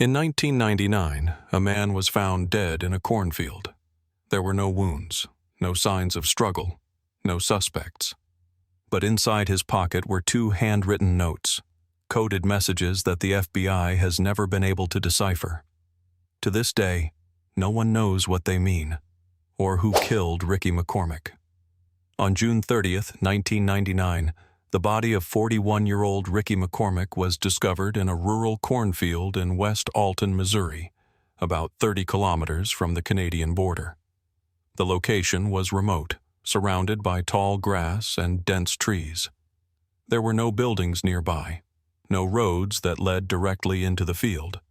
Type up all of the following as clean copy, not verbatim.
In 1999, a man was found dead in a cornfield. There were no wounds, no signs of struggle, no suspects. But inside his pocket were two handwritten notes, coded messages that the FBI has never been able to decipher. To this day, no one knows what they mean, or who killed Ricky McCormick. On June 30th, 1999, the body of 41-year-old Ricky McCormick was discovered in a rural cornfield in West Alton, Missouri, about 30 kilometers from the Canadian border. The location was remote, surrounded by tall grass and dense trees. There were no buildings nearby, no roads that led directly into the field,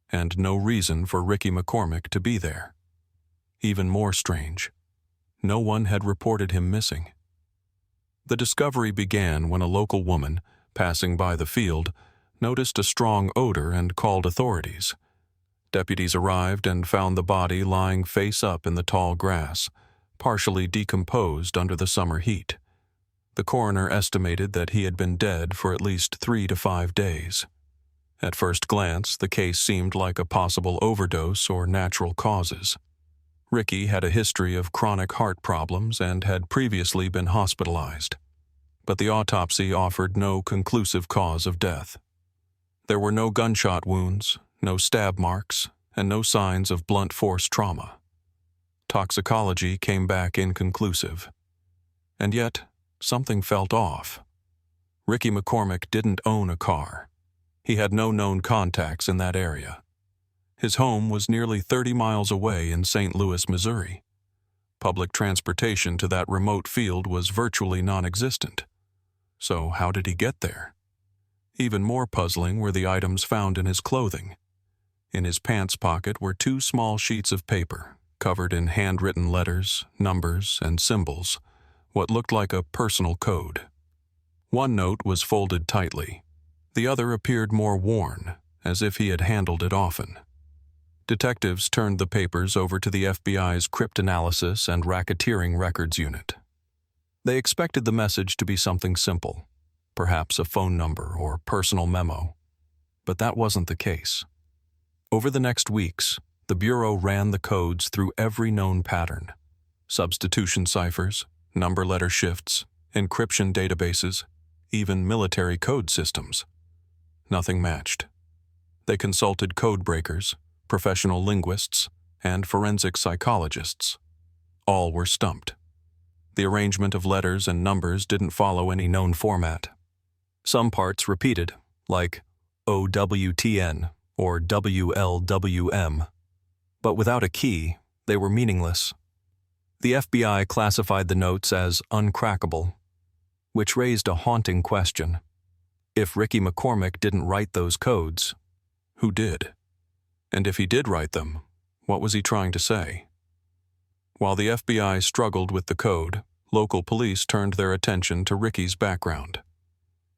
and no reason for Ricky McCormick to be there. Even more strange, no one had reported him missing. The discovery began when a local woman, passing by the field, noticed a strong odor and called authorities. Deputies arrived and found the body lying face up in the tall grass, partially decomposed under the summer heat. The coroner estimated that he had been dead for at least 3 to 5 days. At first glance, the case seemed like a possible overdose or natural causes. Ricky had a history of chronic heart problems and had previously been hospitalized, but the autopsy offered no conclusive cause of death. There were no gunshot wounds, no stab marks, and no signs of blunt force trauma. Toxicology came back inconclusive. And yet, something felt off. Ricky McCormick didn't own a car. He had no known contacts in that area. His home was nearly 30 miles away in St. Louis, Missouri. Public transportation to that remote field was virtually non-existent. So how did he get there? Even more puzzling were the items found in his clothing. In his pants pocket were 2 small sheets of paper, covered in handwritten letters, numbers, and symbols, what looked like a personal code. One note was folded tightly. The other appeared more worn, as if he had handled it often. Detectives turned the papers over to the FBI's Cryptanalysis and Racketeering Records Unit. They expected the message to be something simple, perhaps a phone number or personal memo. But that wasn't the case. Over the next weeks, the Bureau ran the codes through every known pattern: substitution ciphers, number-letter shifts, encryption databases, even military code systems. Nothing matched. They consulted code breakers, professional linguists, and forensic psychologists. All were stumped. The arrangement of letters and numbers didn't follow any known format. Some parts repeated, like OWTN or WLWM. But without a key, they were meaningless. The FBI classified the notes as uncrackable, which raised a haunting question. If Ricky McCormick didn't write those codes, who did? And if he did write them, what was he trying to say? While the FBI struggled with the code, local police turned their attention to Ricky's background.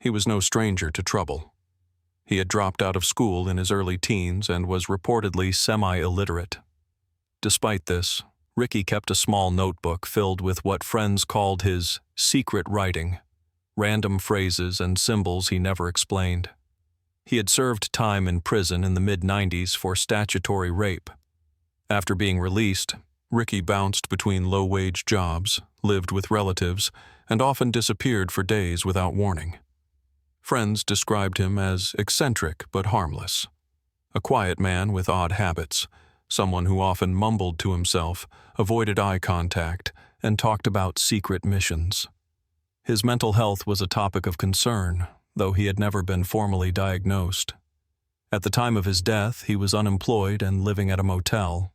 He was no stranger to trouble. He had dropped out of school in his early teens and was reportedly semi-illiterate. Despite this, Ricky kept a small notebook filled with what friends called his secret writing, random phrases and symbols he never explained. He had served time in prison in the mid-90s for statutory rape. After being released, Ricky bounced between low-wage jobs, lived with relatives, and often disappeared for days without warning. Friends described him as eccentric but harmless. A quiet man with odd habits, someone who often mumbled to himself, avoided eye contact, and talked about secret missions. His mental health was a topic of concern, though he had never been formally diagnosed. At the time of his death, he was unemployed and living at a motel.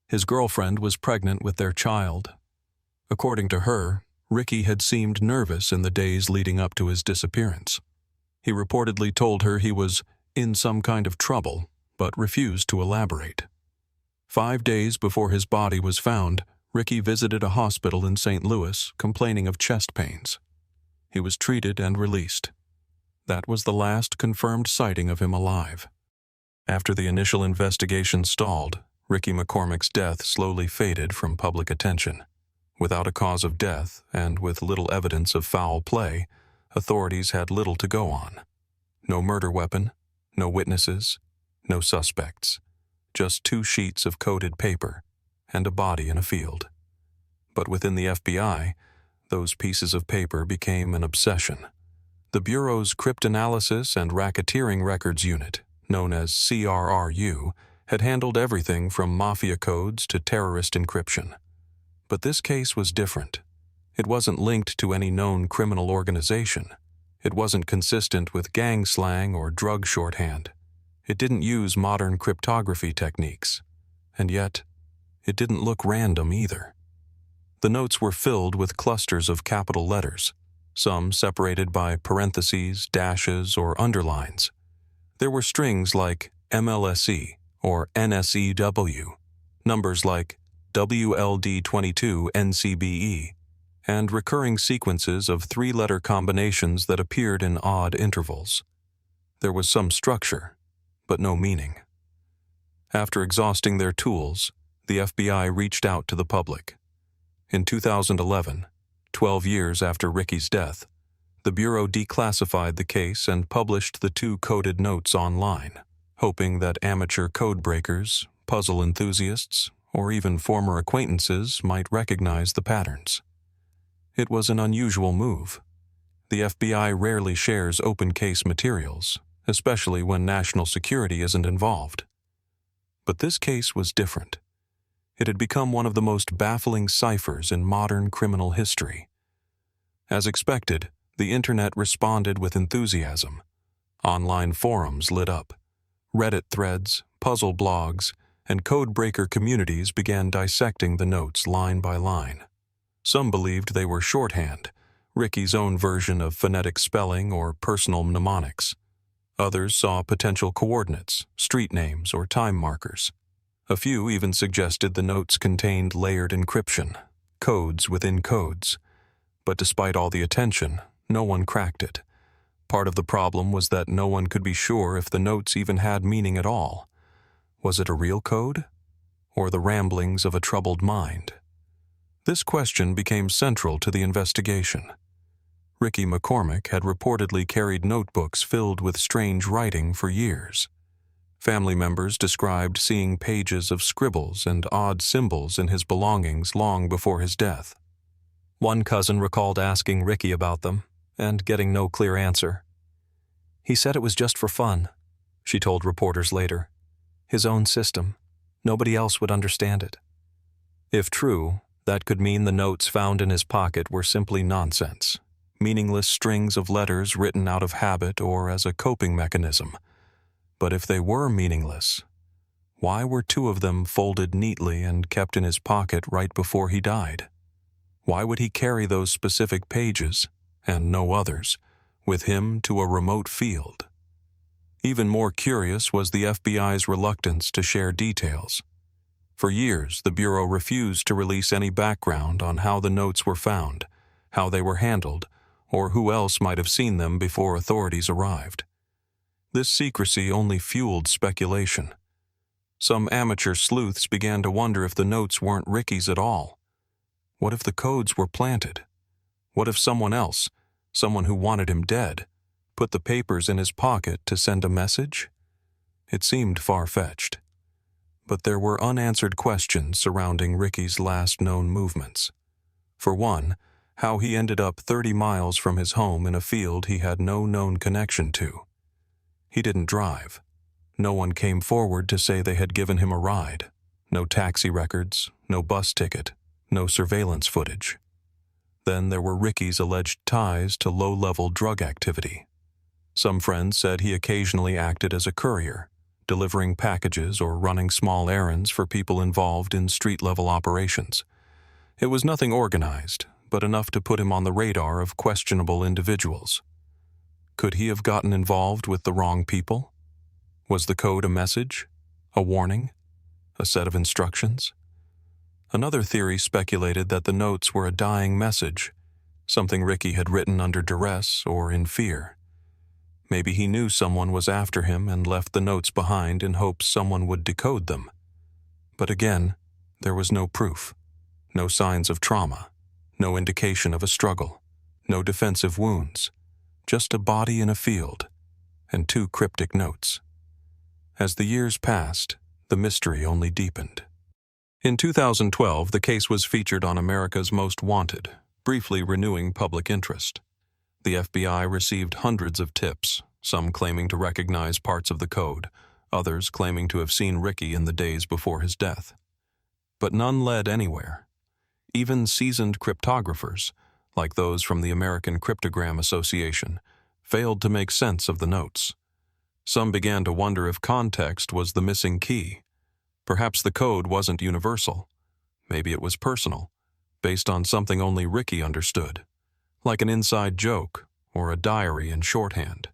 His girlfriend was pregnant with their child. According to her, Ricky had seemed nervous in the days leading up to his disappearance. He reportedly told her he was in some kind of trouble, but refused to elaborate. 5 days before his body was found, Ricky visited a hospital in St. Louis, complaining of chest pains. He was treated and released. That was the last confirmed sighting of him alive. After the initial investigation stalled, Ricky McCormick's death slowly faded from public attention. Without a cause of death, and with little evidence of foul play, authorities had little to go on. No murder weapon, no witnesses, no suspects, just 2 sheets of coded paper and a body in a field. But within the FBI, those pieces of paper became an obsession. The Bureau's Cryptanalysis and Racketeering Records Unit, known as CRRU, had handled everything from mafia codes to terrorist encryption. But this case was different. It wasn't linked to any known criminal organization. It wasn't consistent with gang slang or drug shorthand. It didn't use modern cryptography techniques. And yet, it didn't look random either. The notes were filled with clusters of capital letters, some separated by parentheses, dashes, or underlines. There were strings like MLSE or NSEW, numbers like WLD22 NCBE, and recurring sequences of 3-letter combinations that appeared in odd intervals. There was some structure, but no meaning. After exhausting their tools, the FBI reached out to the public. In 2011, 12 years after Ricky's death, the Bureau declassified the case and published the 2 coded notes online, hoping that amateur code breakers, puzzle enthusiasts, or even former acquaintances might recognize the patterns. It was an unusual move. The FBI rarely shares open case materials, especially when national security isn't involved. But this case was different. It had become one of the most baffling ciphers in modern criminal history. As expected, the internet responded with enthusiasm. Online forums lit up. Reddit threads, puzzle blogs, and code-breaker communities began dissecting the notes line by line. Some believed they were shorthand, Ricky's own version of phonetic spelling or personal mnemonics. Others saw potential coordinates, street names, or time markers. A few even suggested the notes contained layered encryption, codes within codes. But despite all the attention, no one cracked it. Part of the problem was that no one could be sure if the notes even had meaning at all. Was it a real code, or the ramblings of a troubled mind? This question became central to the investigation. Ricky McCormick had reportedly carried notebooks filled with strange writing for years. Family members described seeing pages of scribbles and odd symbols in his belongings long before his death. One cousin recalled asking Ricky about them and getting no clear answer. "He said it was just for fun," she told reporters later. "His own system. Nobody else would understand it." If true, that could mean the notes found in his pocket were simply nonsense, meaningless strings of letters written out of habit or as a coping mechanism. But if they were meaningless, why were 2 of them folded neatly and kept in his pocket right before he died? Why would he carry those specific pages, and no others, with him to a remote field? Even more curious was the FBI's reluctance to share details. For years, the Bureau refused to release any background on how the notes were found, how they were handled, or who else might have seen them before authorities arrived. This secrecy only fueled speculation. Some amateur sleuths began to wonder if the notes weren't Ricky's at all. What if the codes were planted? What if someone else, someone who wanted him dead, put the papers in his pocket to send a message? It seemed far-fetched. But there were unanswered questions surrounding Ricky's last known movements. For one, how he ended up 30 miles from his home in a field he had no known connection to. He didn't drive. No one came forward to say they had given him a ride. No taxi records, no bus ticket, no surveillance footage. Then there were Ricky's alleged ties to low-level drug activity. Some friends said he occasionally acted as a courier, delivering packages or running small errands for people involved in street-level operations. It was nothing organized, but enough to put him on the radar of questionable individuals. Could he have gotten involved with the wrong people? Was the code a message? A warning? A set of instructions? Another theory speculated that the notes were a dying message, something Ricky had written under duress or in fear. Maybe he knew someone was after him and left the notes behind in hopes someone would decode them. But again, there was no proof, no signs of trauma, no indication of a struggle, no defensive wounds. Just a body in a field, and 2 cryptic notes. As the years passed, the mystery only deepened. In 2012, the case was featured on America's Most Wanted, briefly renewing public interest. The FBI received hundreds of tips, some claiming to recognize parts of the code, others claiming to have seen Ricky in the days before his death. But none led anywhere. Even seasoned cryptographers, like those from the American Cryptogram Association, failed to make sense of the notes. Some began to wonder if context was the missing key. Perhaps the code wasn't universal. Maybe it was personal, based on something only Ricky understood, like an inside joke or a diary in shorthand.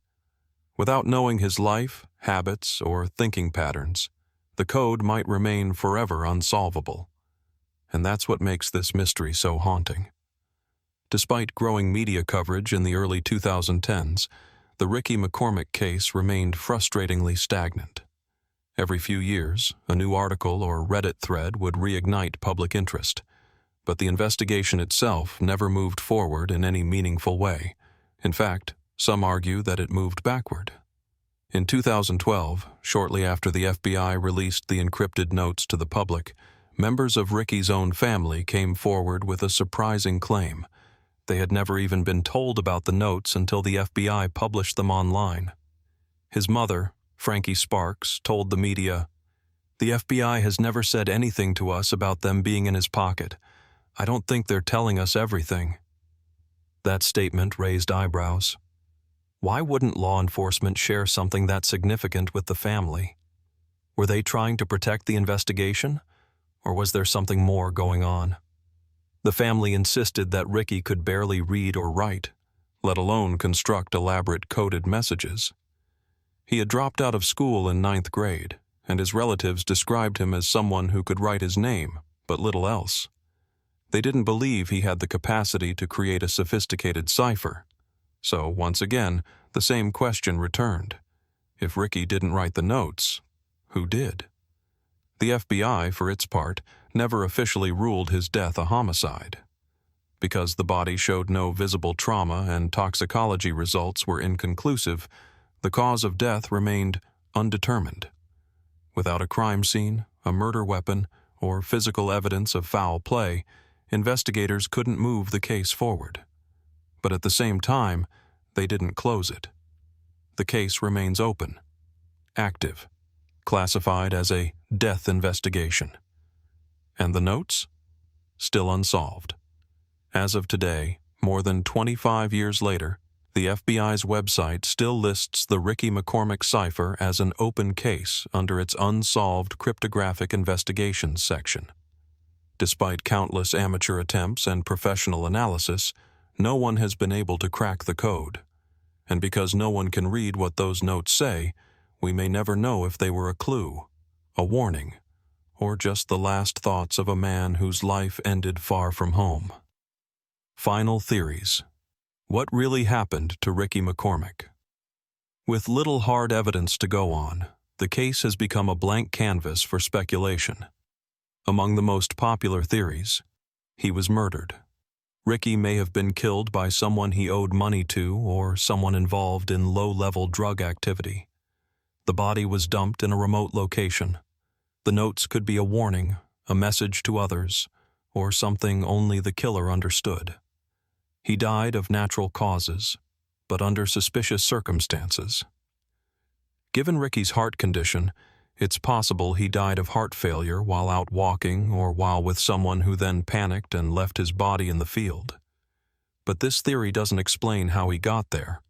Without knowing his life, habits, or thinking patterns, the code might remain forever unsolvable. And that's what makes this mystery so haunting. Despite growing media coverage in the early 2010s, the Ricky McCormick case remained frustratingly stagnant. Every few years, a new article or Reddit thread would reignite public interest, but the investigation itself never moved forward in any meaningful way. In fact, some argue that it moved backward. In 2012, shortly after the FBI released the encrypted notes to the public, members of Ricky's own family came forward with a surprising claim. They had never even been told about the notes until the FBI published them online. His mother, Frankie Sparks, told the media, "The FBI has never said anything to us about them being in his pocket. I don't think they're telling us everything." That statement raised eyebrows. Why wouldn't law enforcement share something that significant with the family? Were they trying to protect the investigation, or was there something more going on? The family insisted that Ricky could barely read or write, let alone construct elaborate coded messages. He had dropped out of school in 9th grade, and his relatives described him as someone who could write his name, but little else. They didn't believe he had the capacity to create a sophisticated cipher. So, once again, the same question returned. If Ricky didn't write the notes, who did? The FBI, for its part, never officially ruled his death a homicide. Because the body showed no visible trauma and toxicology results were inconclusive, the cause of death remained undetermined. Without a crime scene, a murder weapon, or physical evidence of foul play, investigators couldn't move the case forward. But at the same time, they didn't close it. The case remains open, active, classified as a death investigation. And the notes? Still unsolved. As of today, more than 25 years later, the FBI's website still lists the Ricky McCormick cipher as an open case under its Unsolved Cryptographic Investigations section. Despite countless amateur attempts and professional analysis, no one has been able to crack the code. And because no one can read what those notes say, we may never know if they were a clue, a warning, or just the last thoughts of a man whose life ended far from home. Final theories. What really happened to Ricky McCormick? With little hard evidence to go on, the case has become a blank canvas for speculation. Among the most popular theories, he was murdered. Ricky may have been killed by someone he owed money to or someone involved in low-level drug activity. The body was dumped in a remote location. The notes could be a warning, a message to others, or something only the killer understood. He died of natural causes, but under suspicious circumstances. Given Ricky's heart condition, it's possible he died of heart failure while out walking or while with someone who then panicked and left his body in the field. But this theory doesn't explain how he got there,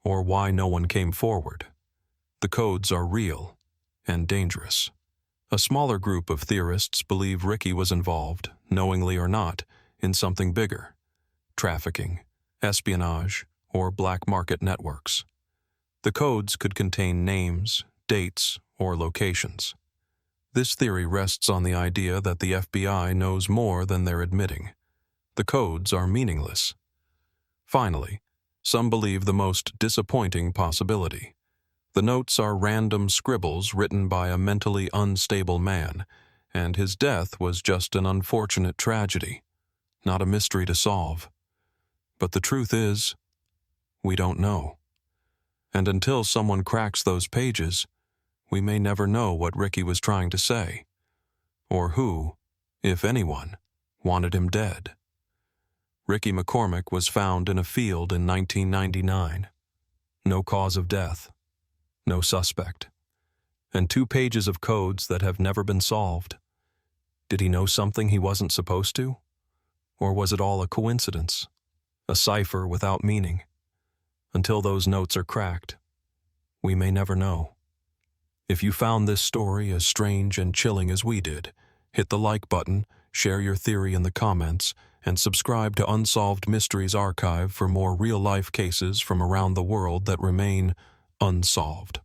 or why no one came forward. The codes are real and dangerous. A smaller group of theorists believe Ricky was involved, knowingly or not, in something bigger: trafficking, espionage, or black market networks. The codes could contain names, dates, or locations. This theory rests on the idea that the FBI knows more than they're admitting. The codes are meaningless. Finally, some believe the most disappointing possibility. The notes are random scribbles written by a mentally unstable man, and his death was just an unfortunate tragedy, not a mystery to solve. But the truth is, we don't know. And until someone cracks those pages, we may never know what Ricky was trying to say, or who, if anyone, wanted him dead. Ricky McCormick was found in a field in 1999. No cause of death, no suspect, and 2 pages of codes that have never been solved. Did he know something he wasn't supposed to? Or was it all a coincidence? A cipher without meaning? Until those notes are cracked, we may never know. If you found this story as strange and chilling as we did, hit the like button, share your theory in the comments, and subscribe to Unsolved Mysteries Archive for more real-life cases from around the world that remain unsolved.